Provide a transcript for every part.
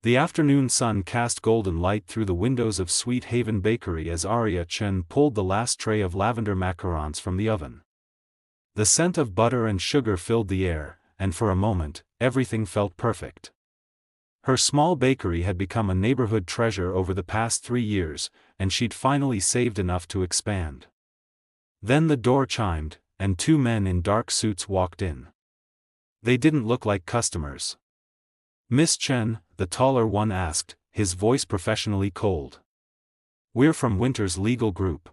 The afternoon sun cast golden light through the windows of Sweet Haven Bakery as Arya Chen pulled the last tray of lavender macarons from the oven. The scent of butter and sugar filled the air, and for a moment, everything felt perfect. Her small bakery had become a neighborhood treasure over the past 3 years, and she'd finally saved enough to expand. Then the door chimed, and 2 men in dark suits walked in. They didn't look like customers. "Miss Chen," the taller one asked, his voice professionally cold. "We're from Winter's legal group.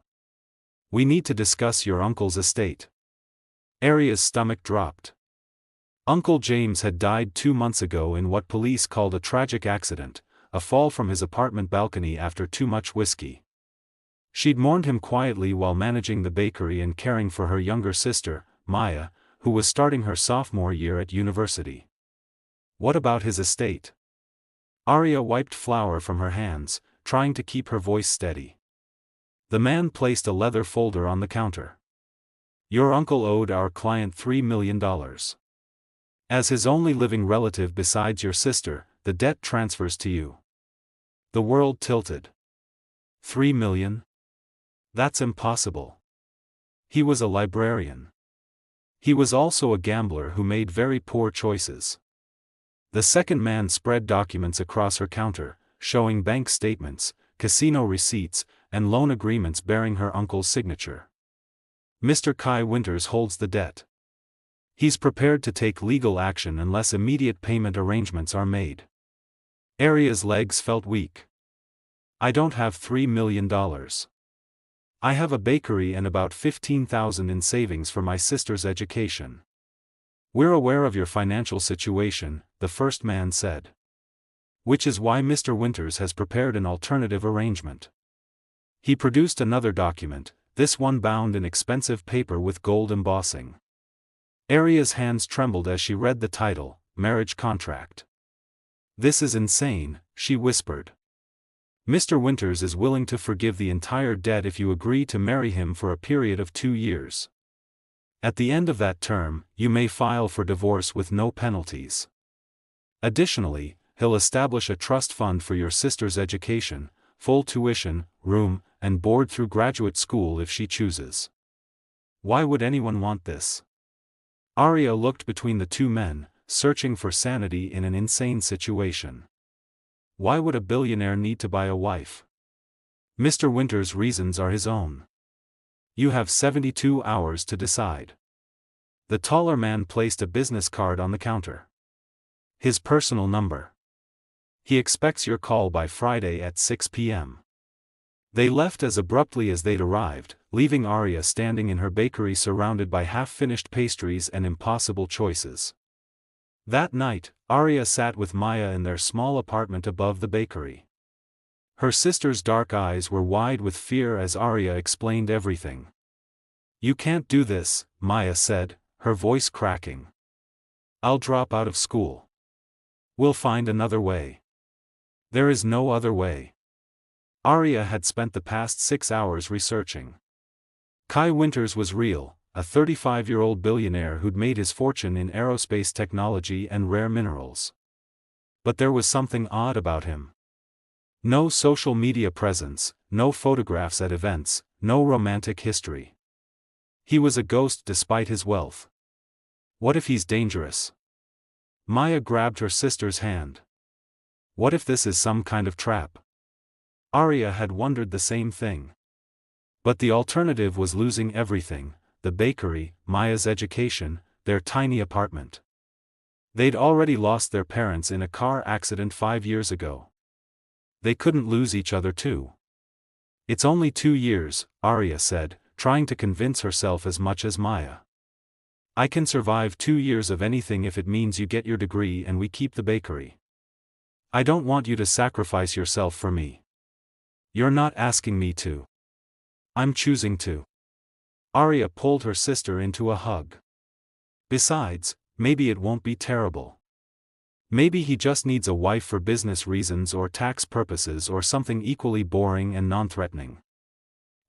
We need to discuss your uncle's estate." Arya's stomach dropped. Uncle James had died 2 months ago in what police called a tragic accident, a fall from his apartment balcony after too much whiskey. She'd mourned him quietly while managing the bakery and caring for her younger sister, Maya, who was starting her sophomore year at university. What about his estate? Arya wiped flour from her hands, trying to keep her voice steady. The man placed a leather folder on the counter. "Your uncle owed our client $3 million. As his only living relative besides your sister, the debt transfers to you." The world tilted. $3 million? That's impossible. He was a librarian. He was also a gambler who made very poor choices. The second man spread documents across her counter, showing bank statements, casino receipts, and loan agreements bearing her uncle's signature. "Mr. Kai Winters holds the debt. He's prepared to take legal action unless immediate payment arrangements are made." Arya's legs felt weak. "I don't have $3 million. I have a bakery and about $15,000 in savings for my sister's education." "We're aware of your financial situation," the first man said. "Which is why Mr. Winters has prepared an alternative arrangement." He produced another document, this one bound in expensive paper with gold embossing. Arya's hands trembled as she read the title, "Marriage Contract." "This is insane," she whispered. "Mr. Winters is willing to forgive the entire debt if you agree to marry him for a period of 2 years. At the end of that term, you may file for divorce with no penalties. Additionally, he'll establish a trust fund for your sister's education, full tuition, room, and board through graduate school if she chooses." Why would anyone want this? Arya looked between the 2 men, searching for sanity in an insane situation. Why would a billionaire need to buy a wife? Mr. Winters' reasons are his own. "You have 72 hours to decide." The taller man placed a business card on the counter. "His personal number. He expects your call by Friday at 6 p.m. They left as abruptly as they'd arrived, leaving Arya standing in her bakery surrounded by half-finished pastries and impossible choices. That night, Arya sat with Maya in their small apartment above the bakery. Her sister's dark eyes were wide with fear as Arya explained everything. "You can't do this," Maya said, her voice cracking. "I'll drop out of school. We'll find another way." "There is no other way." Arya had spent the past 6 hours researching. Kai Winters was real, a 35-year-old billionaire who'd made his fortune in aerospace technology and rare minerals. But there was something odd about him. No social media presence, no photographs at events, no romantic history. He was a ghost despite his wealth. What if he's dangerous? Maya grabbed her sister's hand. What if this is some kind of trap? Arya had wondered the same thing. But the alternative was losing everything: the bakery, Maya's education, their tiny apartment. They'd already lost their parents in a car accident 5 years ago. They couldn't lose each other too. "It's only 2 years," Arya said, trying to convince herself as much as Maya. "I can survive 2 years of anything if it means you get your degree and we keep the bakery. I don't want you to sacrifice yourself for me. You're not asking me to. I'm choosing to." Arya pulled her sister into a hug. "Besides, maybe it won't be terrible. Maybe he just needs a wife for business reasons or tax purposes or something equally boring and non-threatening."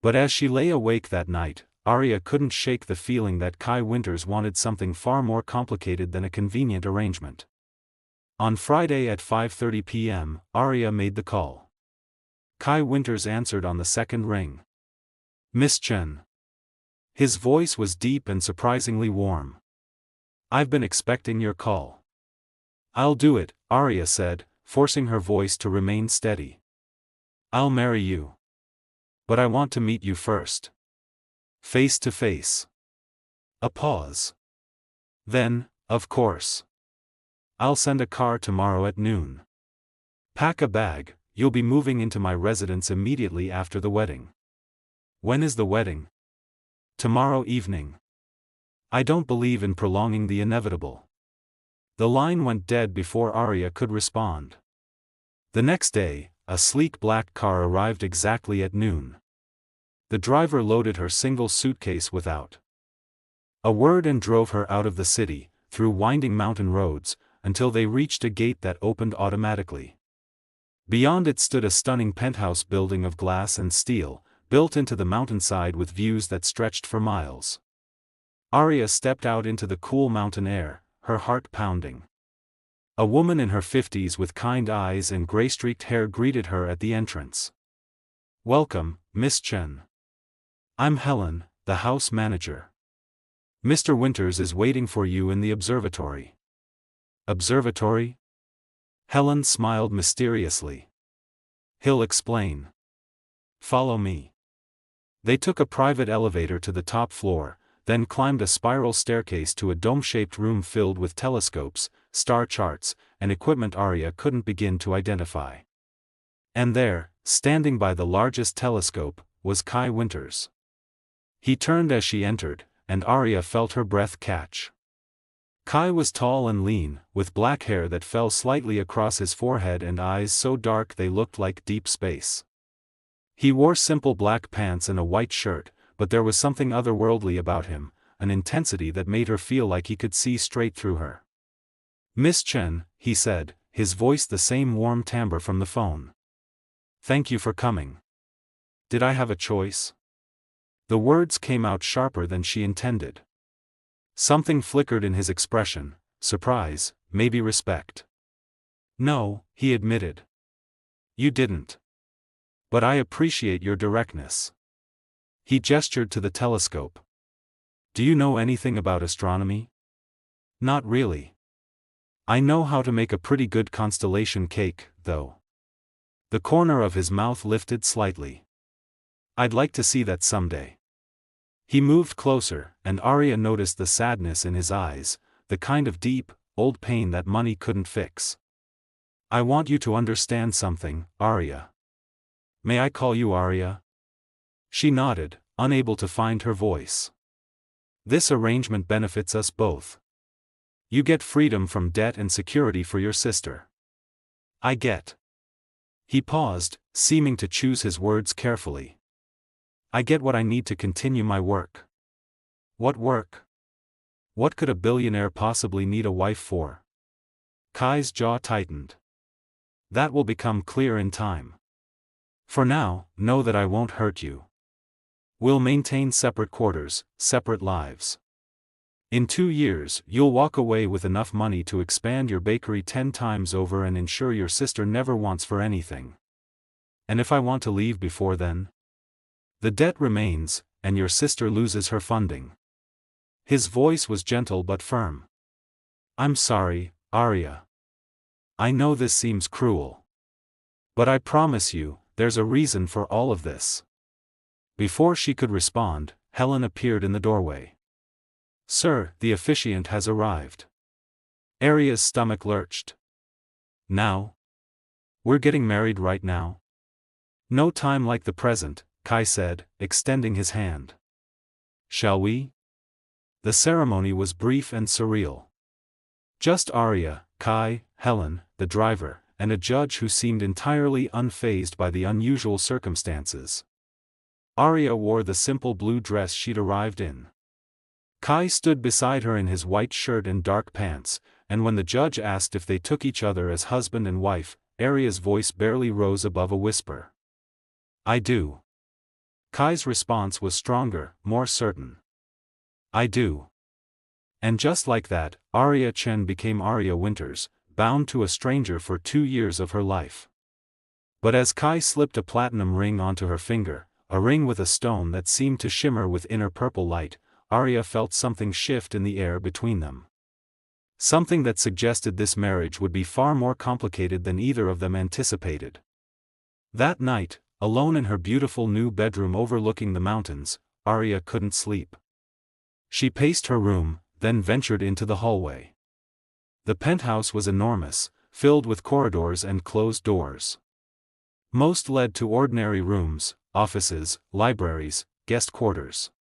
But as she lay awake that night, Arya couldn't shake the feeling that Kai Winters wanted something far more complicated than a convenient arrangement. On Friday at 5:30 p.m., Arya made the call. Kai Winters answered on the second ring. "Miss Chen." His voice was deep and surprisingly warm. "I've been expecting your call." "I'll do it," Arya said, forcing her voice to remain steady. "I'll marry you. But I want to meet you first. Face to face." A pause. "Then, of course. I'll send a car tomorrow at noon. Pack a bag, you'll be moving into my residence immediately after the wedding." "When is the wedding?" "Tomorrow evening." "I don't believe in prolonging the inevitable." The line went dead before Arya could respond. The next day, a sleek black car arrived exactly at noon. The driver loaded her single suitcase without a word and drove her out of the city, through winding mountain roads, until they reached a gate that opened automatically. Beyond it stood a stunning penthouse building of glass and steel, built into the mountainside with views that stretched for miles. Arya stepped out into the cool mountain air, her heart pounding. A woman in her 50s with kind eyes and gray-streaked hair greeted her at the entrance. "Welcome, Miss Chen. I'm Helen, the house manager. Mr. Winters is waiting for you in the observatory." "Observatory?" Helen smiled mysteriously. "He'll explain. Follow me." They took a private elevator to the top floor, then climbed a spiral staircase to a dome-shaped room filled with telescopes, star charts, and equipment Arya couldn't begin to identify. And there, standing by the largest telescope, was Kai Winters. He turned as she entered, and Arya felt her breath catch. Kai was tall and lean, with black hair that fell slightly across his forehead and eyes so dark they looked like deep space. He wore simple black pants and a white shirt, but there was something otherworldly about him, an intensity that made her feel like he could see straight through her. "Miss Chen," he said, his voice the same warm timbre from the phone. "Thank you for coming. Did I have a choice?" The words came out sharper than she intended. Something flickered in his expression, surprise, maybe respect. "No," he admitted. "You didn't. But I appreciate your directness." He gestured to the telescope. "Do you know anything about astronomy?" "Not really. I know how to make a pretty good constellation cake, though." The corner of his mouth lifted slightly. "I'd like to see that someday." He moved closer, and Arya noticed the sadness in his eyes, the kind of deep, old pain that money couldn't fix. "I want you to understand something, Arya." "May I call you Arya?" She nodded, unable to find her voice. "This arrangement benefits us both. You get freedom from debt and security for your sister. I get." He paused, seeming to choose his words carefully. "I get what I need to continue my work." "What work? What could a billionaire possibly need a wife for?" Kai's jaw tightened. "That will become clear in time. For now, know that I won't hurt you. We'll maintain separate quarters, separate lives. In 2 years, you'll walk away with enough money to expand your bakery 10 times over and ensure your sister never wants for anything. And if I want to leave before then? The debt remains, and your sister loses her funding." His voice was gentle but firm. "I'm sorry, Arya. I know this seems cruel. But I promise you, there's a reason for all of this." Before she could respond, Helen appeared in the doorway. "Sir, the officiant has arrived." Arya's stomach lurched. "Now? We're getting married right now?" "No time like the present," Kai said, extending his hand. "Shall we?" The ceremony was brief and surreal. Just Arya, Kai, Helen, the driver, and a judge who seemed entirely unfazed by the unusual circumstances. Arya wore the simple blue dress she'd arrived in. Kai stood beside her in his white shirt and dark pants, and when the judge asked if they took each other as husband and wife, Arya's voice barely rose above a whisper. "I do." Kai's response was stronger, more certain. "I do." And just like that, Arya Chen became Arya Winters, bound to a stranger for 2 years of her life. But as Kai slipped a platinum ring onto her finger, a ring with a stone that seemed to shimmer with inner purple light, Arya felt something shift in the air between them. Something that suggested this marriage would be far more complicated than either of them anticipated. That night, alone in her beautiful new bedroom overlooking the mountains, Arya couldn't sleep. She paced her room, then ventured into the hallway. The penthouse was enormous, filled with corridors and closed doors. Most led to ordinary rooms, offices, libraries, guest quarters.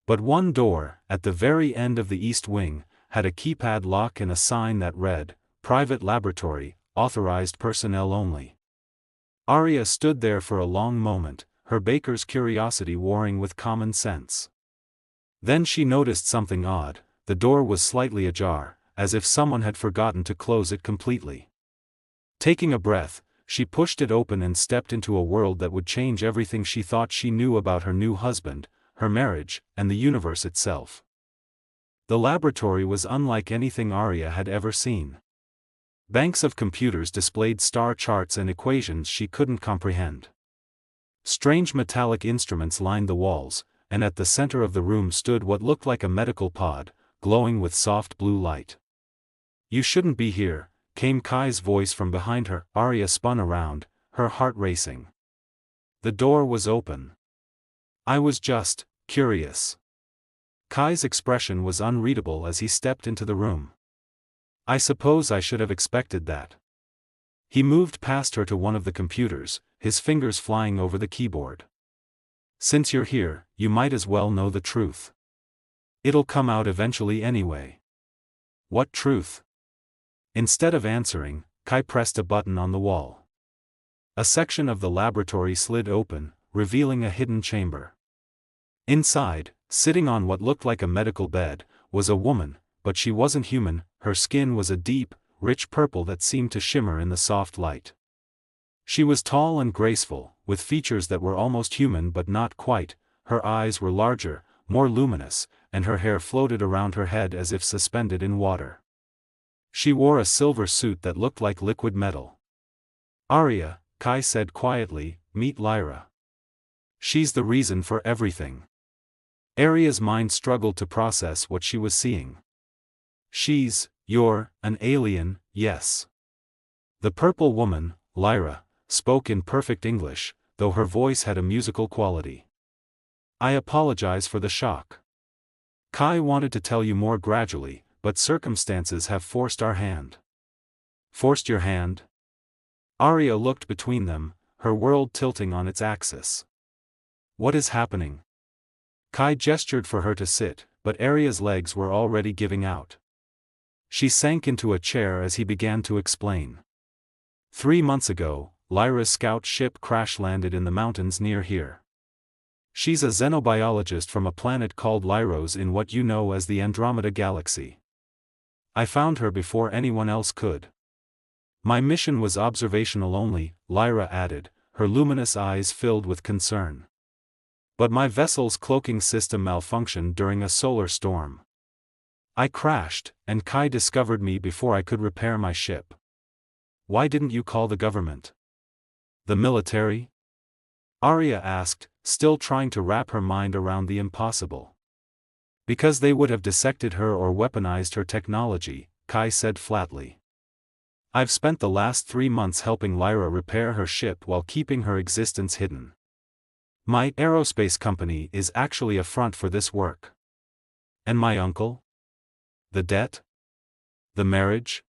But one door, at the very end of the east wing, had a keypad lock and a sign that read, "Private Laboratory, Authorized Personnel Only." Arya stood there for a long moment, her baker's curiosity warring with common sense. Then she noticed something odd. The door was slightly ajar, as if someone had forgotten to close it completely. Taking a breath, she pushed it open and stepped into a world that would change everything she thought she knew about her new husband, her marriage, and the universe itself. The laboratory was unlike anything Arya had ever seen. Banks of computers displayed star charts and equations she couldn't comprehend. Strange metallic instruments lined the walls, and at the center of the room stood what looked like a medical pod, glowing with soft blue light. "You shouldn't be here," came Kai's voice from behind her. Arya spun around, her heart racing. The door was open. "I was just curious." Kai's expression was unreadable as he stepped into the room. "I suppose I should have expected that." He moved past her to one of the computers, his fingers flying over the keyboard. "Since you're here, you might as well know the truth. It'll come out eventually anyway." "What truth?" Instead of answering, Kai pressed a button on the wall. A section of the laboratory slid open, revealing a hidden chamber. Inside, sitting on what looked like a medical bed, was a woman, but she wasn't human. Her skin was a deep, rich purple that seemed to shimmer in the soft light. She was tall and graceful, with features that were almost human but not quite. Her eyes were larger, more luminous, and her hair floated around her head as if suspended in water. She wore a silver suit that looked like liquid metal. "Arya," Kai said quietly, "meet Lyra. She's the reason for everything." Arya's mind struggled to process what she was seeing. "You're an alien, yes." The purple woman, Lyra, spoke in perfect English, though her voice had a musical quality. "I apologize for the shock. Kai wanted to tell you more gradually, but circumstances have forced our hand." "Forced your hand?" Arya looked between them, her world tilting on its axis. "What is happening?" Kai gestured for her to sit, but Arya's legs were already giving out. She sank into a chair as he began to explain. 3 months ago, Lyra's scout ship crash-landed in the mountains near here. She's a xenobiologist from a planet called Lyros in what you know as the Andromeda Galaxy. I found her before anyone else could. My mission was observational only, Lyra added, her luminous eyes filled with concern. But my vessel's cloaking system malfunctioned during a solar storm. I crashed, and Kai discovered me before I could repair my ship. Why didn't you call the government? The military? Arya asked, still trying to wrap her mind around the impossible. Because they would have dissected her or weaponized her technology, Kai said flatly. I've spent the last 3 months helping Lyra repair her ship while keeping her existence hidden. My aerospace company is actually a front for this work. And my uncle? The debt? The marriage?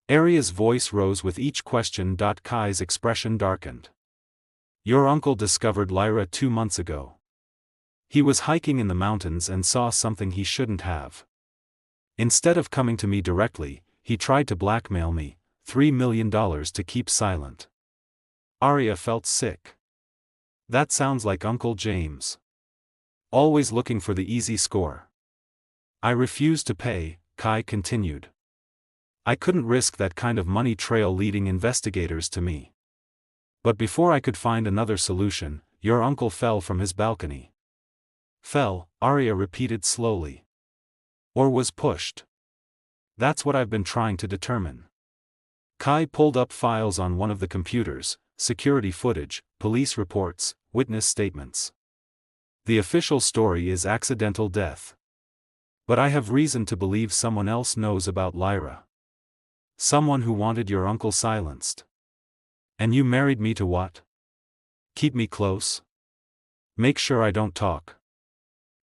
Arya's voice rose with each question. Kai's expression darkened. Your uncle discovered Lyra 2 months ago. He was hiking in the mountains and saw something he shouldn't have. Instead of coming to me directly, he tried to blackmail me, $3 million to keep silent. Arya felt sick. That sounds like Uncle James. Always looking for the easy score. I refused to pay, Kai continued. I couldn't risk that kind of money trail leading investigators to me. But before I could find another solution, your uncle fell from his balcony. Fell, Arya repeated slowly. Or was pushed. That's what I've been trying to determine. Kai pulled up files on one of the computers, security footage, police reports, witness statements. The official story is accidental death. But I have reason to believe someone else knows about Lyra. Someone who wanted your uncle silenced. And you married me to what? Keep me close? Make sure I don't talk.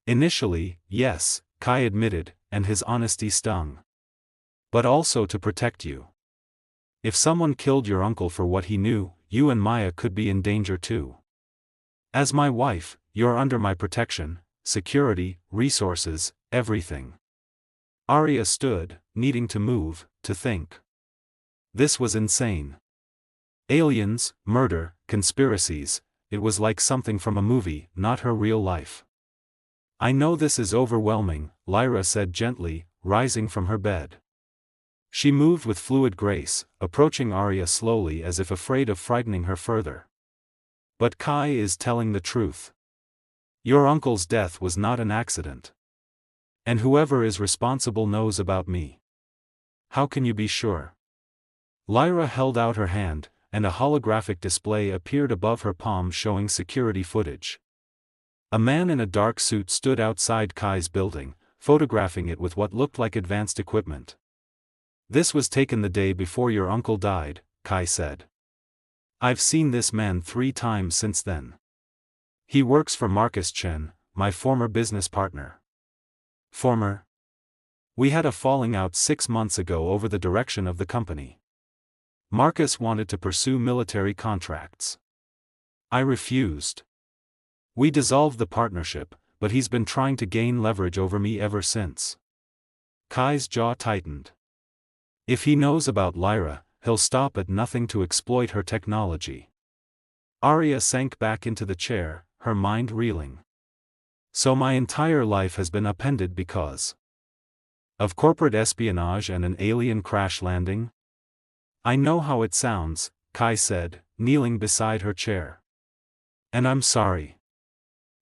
Initially, yes, Kai admitted, and his honesty stung. But also to protect you. If someone killed your uncle for what he knew, you and Maya could be in danger too. As my wife, you're under my protection, security, resources, everything. Arya stood, needing to move, to think. This was insane. Aliens, murder, conspiracies, it was like something from a movie, not her real life. I know this is overwhelming, Lyra said gently, rising from her bed. She moved with fluid grace, approaching Arya slowly as if afraid of frightening her further. But Kai is telling the truth. Your uncle's death was not an accident. And whoever is responsible knows about me. How can you be sure? Lyra held out her hand, and a holographic display appeared above her palm showing security footage. A man in a dark suit stood outside Kai's building, photographing it with what looked like advanced equipment. This was taken the day before your uncle died, Kai said. I've seen this man 3 times since then. He works for Marcus Chen, my former business partner. Former? We had a falling out 6 months ago over the direction of the company. Marcus wanted to pursue military contracts. I refused. We dissolved the partnership, but he's been trying to gain leverage over me ever since. Kai's jaw tightened. If he knows about Lyra, he'll stop at nothing to exploit her technology. Arya sank back into the chair, her mind reeling. So my entire life has been upended because of corporate espionage and an alien crash landing? I know how it sounds, Kai said, kneeling beside her chair. And I'm sorry.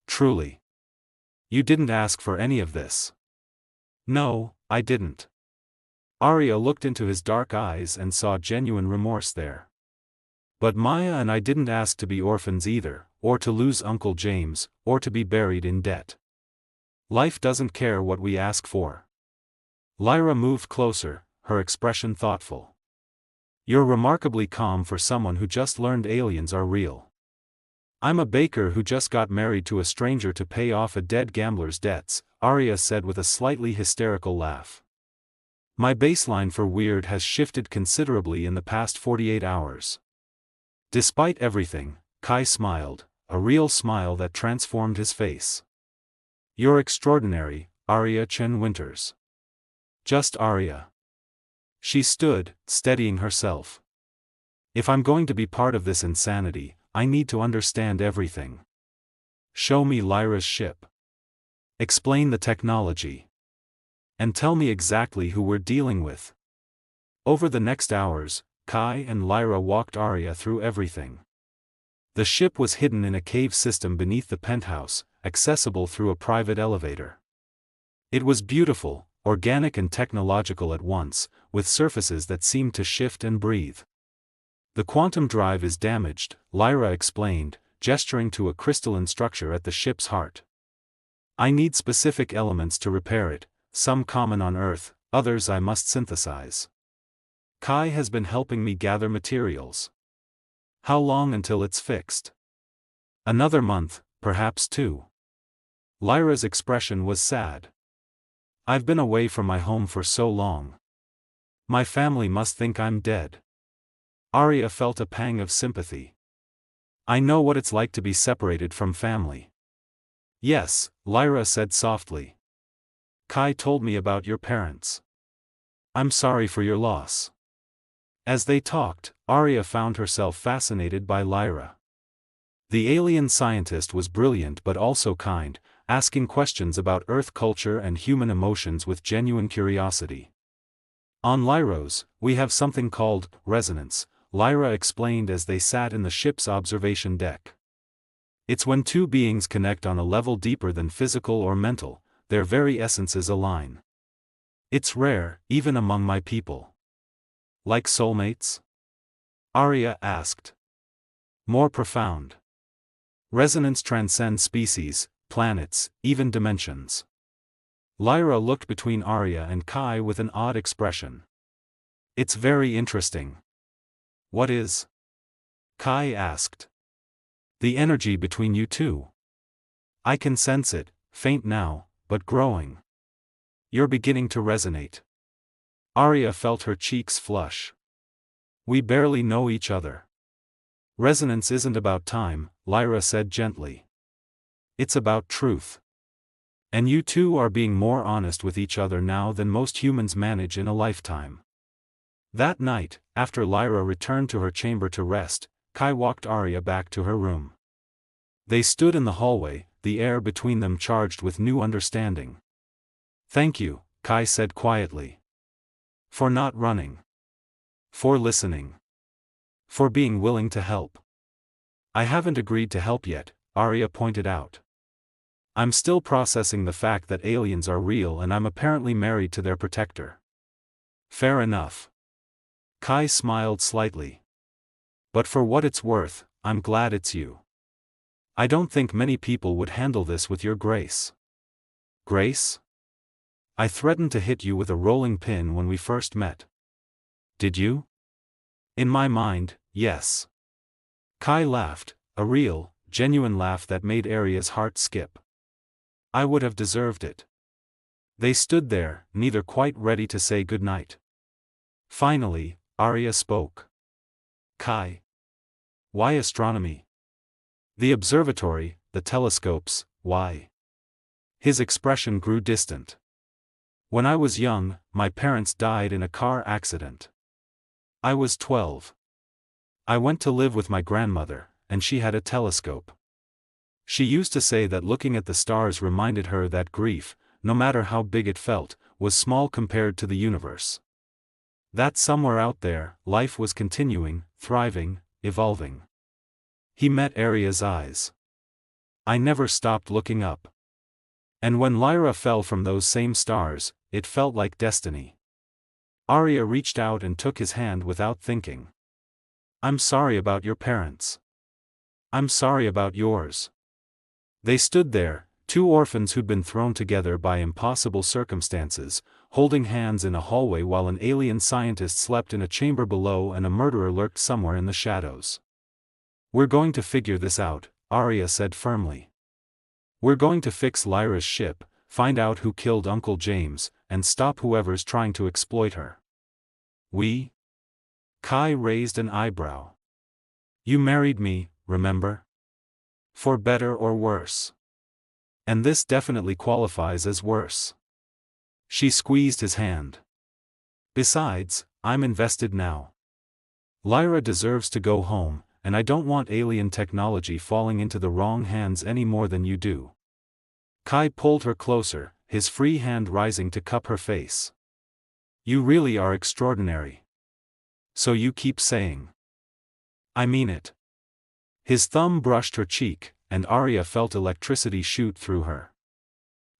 Truly. You didn't ask for any of this. No, I didn't. Arya looked into his dark eyes and saw genuine remorse there. But Maya and I didn't ask to be orphans either, or to lose Uncle James, or to be buried in debt. Life doesn't care what we ask for. Lyra moved closer, her expression thoughtful. You're remarkably calm for someone who just learned aliens are real. I'm a baker who just got married to a stranger to pay off a dead gambler's debts, Arya said with a slightly hysterical laugh. My baseline for weird has shifted considerably in the past 48 hours. Despite everything, Kai smiled, a real smile that transformed his face. You're extraordinary, Arya Chen Winters. Just Arya. She stood, steadying herself. If I'm going to be part of this insanity, I need to understand everything. Show me Lyra's ship. Explain the technology. And tell me exactly who we're dealing with. Over the next hours, Kai and Lyra walked Arya through everything. The ship was hidden in a cave system beneath the penthouse, accessible through a private elevator. It was beautiful, organic and technological at once, with surfaces that seemed to shift and breathe. The quantum drive is damaged, Lyra explained, gesturing to a crystalline structure at the ship's heart. I need specific elements to repair it, some common on Earth, others I must synthesize. Kai has been helping me gather materials. How long until it's fixed? Another month, perhaps 2. Lyra's expression was sad. I've been away from my home for so long. My family must think I'm dead. Arya felt a pang of sympathy. I know what it's like to be separated from family. Yes, Lyra said softly. Kai told me about your parents. I'm sorry for your loss. As they talked, Arya found herself fascinated by Lyra. The alien scientist was brilliant but also kind, asking questions about Earth culture and human emotions with genuine curiosity. On Lyros, we have something called resonance, Lyra explained as they sat in the ship's observation deck. It's when 2 beings connect on a level deeper than physical or mental, their very essences align. It's rare, even among my people. Like soulmates? Arya asked. More profound. Resonance transcends species, planets, even dimensions. Lyra looked between Arya and Kai with an odd expression. It's very interesting. What is? Kai asked. The energy between you two. I can sense it, faint now, but growing. You're beginning to resonate. Arya felt her cheeks flush. We barely know each other. Resonance isn't about time, Lyra said gently. It's about truth. And you two are being more honest with each other now than most humans manage in a lifetime. That night, after Lyra returned to her chamber to rest, Kai walked Arya back to her room. They stood in the hallway, the air between them charged with new understanding. Thank you, Kai said quietly. For not running. For listening. For being willing to help. I haven't agreed to help yet, Arya pointed out. I'm still processing the fact that aliens are real and I'm apparently married to their protector. Fair enough. Kai smiled slightly. But for what it's worth, I'm glad it's you. I don't think many people would handle this with your grace. Grace? I threatened to hit you with a rolling pin when we first met. Did you? In my mind, yes. Kai laughed, a real, genuine laugh that made Arya's heart skip. I would have deserved it. They stood there, neither quite ready to say goodnight. Finally, Arya spoke. Kai. Why astronomy? The observatory, the telescopes, why? His expression grew distant. When I was young, my parents died in a car accident. I was 12. I went to live with my grandmother, and she had a telescope. She used to say that looking at the stars reminded her that grief, no matter how big it felt, was small compared to the universe. That somewhere out there, life was continuing, thriving, evolving. He met Arya's eyes. I never stopped looking up. And when Lyra fell from those same stars, it felt like destiny. Arya reached out and took his hand without thinking. I'm sorry about your parents. I'm sorry about yours. They stood there, two orphans who'd been thrown together by impossible circumstances, holding hands in a hallway while an alien scientist slept in a chamber below and a murderer lurked somewhere in the shadows. We're going to figure this out, Arya said firmly. We're going to fix Lyra's ship, find out who killed Uncle James, and stop whoever's trying to exploit her. We? Kai raised an eyebrow. You married me, remember? For better or worse. And this definitely qualifies as worse. She squeezed his hand. Besides, I'm invested now. Lyra deserves to go home, and I don't want alien technology falling into the wrong hands any more than you do. Kai pulled her closer, his free hand rising to cup her face. You really are extraordinary. So you keep saying. I mean it. His thumb brushed her cheek, and Arya felt electricity shoot through her.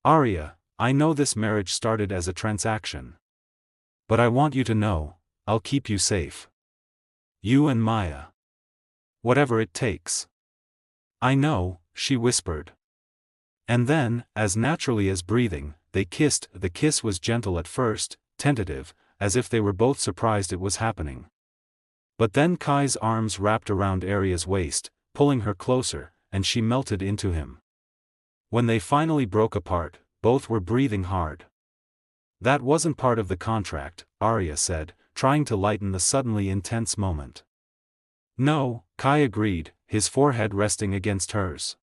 Arya, I know this marriage started as a transaction. But I want you to know, I'll keep you safe. You and Maya. Whatever it takes. I know, she whispered. And then, as naturally as breathing, they kissed. The kiss was gentle at first, tentative, as if they were both surprised it was happening. But then Kai's arms wrapped around Arya's waist, pulling her closer, and she melted into him. When they finally broke apart, both were breathing hard. That wasn't part of the contract, Arya said, trying to lighten the suddenly intense moment. No, Kai agreed, his forehead resting against hers.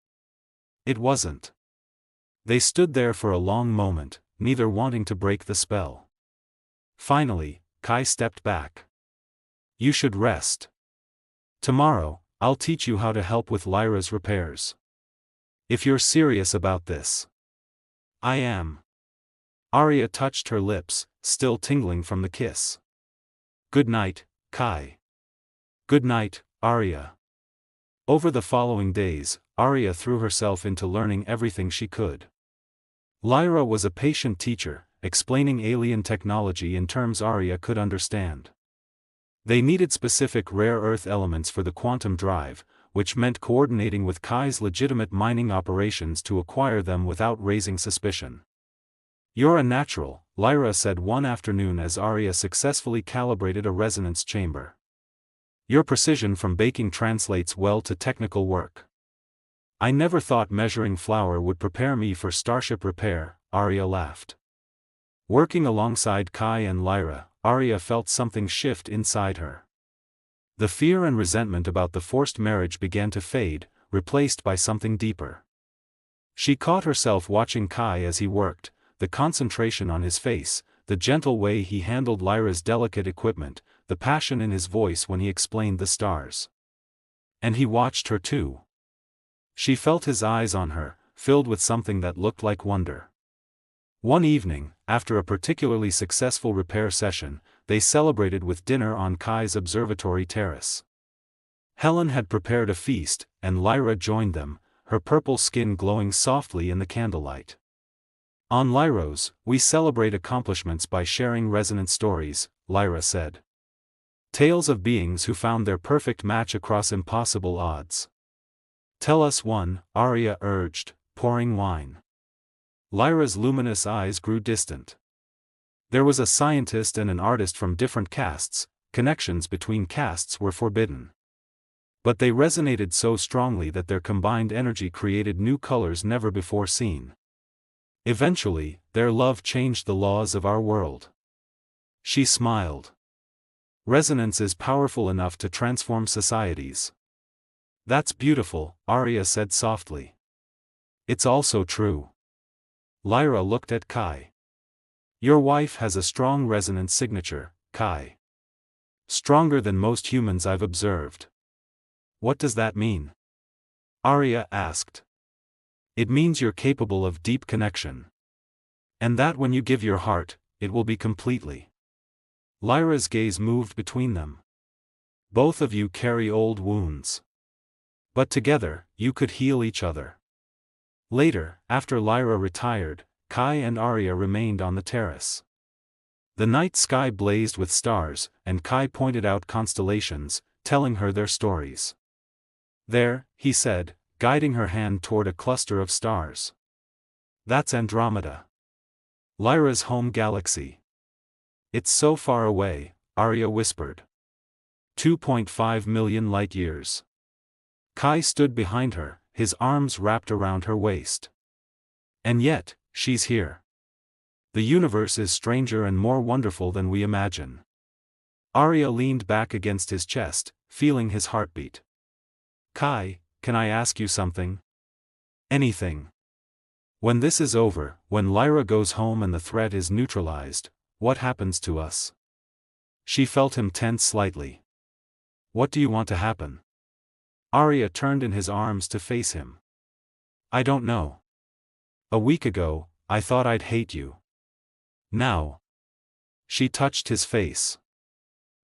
It wasn't. They stood there for a long moment, neither wanting to break the spell. Finally, Kai stepped back. You should rest. Tomorrow, I'll teach you how to help with Lyra's repairs. If you're serious about this. I am. Arya touched her lips, still tingling from the kiss. Good night, Kai. Good night, Arya. Over the following days, Arya threw herself into learning everything she could. Lyra was a patient teacher, explaining alien technology in terms Arya could understand. They needed specific rare earth elements for the quantum drive, which meant coordinating with Kai's legitimate mining operations to acquire them without raising suspicion. "You're a natural," Lyra said one afternoon as Arya successfully calibrated a resonance chamber. "Your precision from baking translates well to technical work." "I never thought measuring flour would prepare me for starship repair," Arya laughed. Working alongside Kai and Lyra, Arya felt something shift inside her. The fear and resentment about the forced marriage began to fade, replaced by something deeper. She caught herself watching Kai as he worked, the concentration on his face, the gentle way he handled Lyra's delicate equipment, the passion in his voice when he explained the stars. And he watched her too. She felt his eyes on her, filled with something that looked like wonder. One evening, after a particularly successful repair session, they celebrated with dinner on Kai's observatory terrace. Helen had prepared a feast, and Lyra joined them, her purple skin glowing softly in the candlelight. "On Lyros, we celebrate accomplishments by sharing resonant stories," Lyra said. "Tales of beings who found their perfect match across impossible odds." "Tell us one," Arya urged, pouring wine. Lyra's luminous eyes grew distant. "There was a scientist and an artist from different castes. Connections between castes were forbidden. But they resonated so strongly that their combined energy created new colors never before seen. Eventually, their love changed the laws of our world." She smiled. "Resonance is powerful enough to transform societies." "That's beautiful," Arya said softly. "It's also true." Lyra looked at Kai. "Your wife has a strong resonance signature, Kai. Stronger than most humans I've observed." "What does that mean?" Arya asked. "It means you're capable of deep connection. And that when you give your heart, it will be completely." Lyra's gaze moved between them. "Both of you carry old wounds. But together, you could heal each other." Later, after Lyra retired, Kai and Arya remained on the terrace. The night sky blazed with stars, and Kai pointed out constellations, telling her their stories. "There," he said, guiding her hand toward a cluster of stars. "That's Andromeda. Lyra's home galaxy." "It's so far away," Arya whispered. 2.5 million light-years. Kai stood behind her, his arms wrapped around her waist. "And yet, she's here. The universe is stranger and more wonderful than we imagine." Arya leaned back against his chest, feeling his heartbeat. "Kai, can I ask you something?" "Anything." "When this is over, when Lyra goes home and the threat is neutralized, what happens to us?" She felt him tense slightly. "What do you want to happen?" Arya turned in his arms to face him. "I don't know. A week ago, I thought I'd hate you. Now." She touched his face.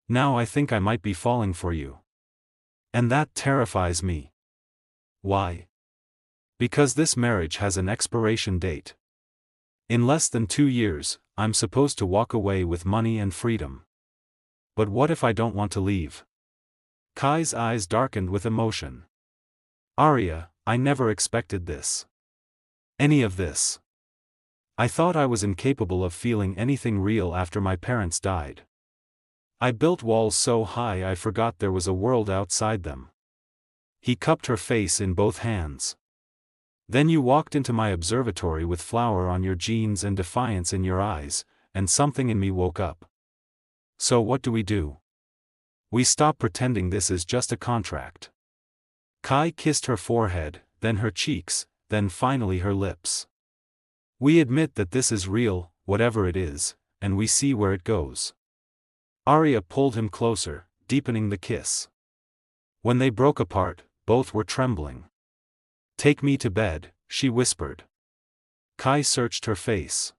"Now I think I might be falling for you. And that terrifies me." "Why?" "Because this marriage has an expiration date. In less than 2 years, I'm supposed to walk away with money and freedom. But what if I don't want to leave?" Kai's eyes darkened with emotion. "Arya, I never expected this. Any of this. I thought I was incapable of feeling anything real after my parents died. I built walls so high I forgot there was a world outside them." He cupped her face in both hands. "Then you walked into my observatory with flour on your jeans and defiance in your eyes, and something in me woke up. So what do we do? We stop pretending this is just a contract." Kai kissed her forehead, then her cheeks, then finally her lips. "We admit that this is real, whatever it is, and we see where it goes." Arya pulled him closer, deepening the kiss. When they broke apart, both were trembling. "Take me to bed," she whispered. Kai searched her face.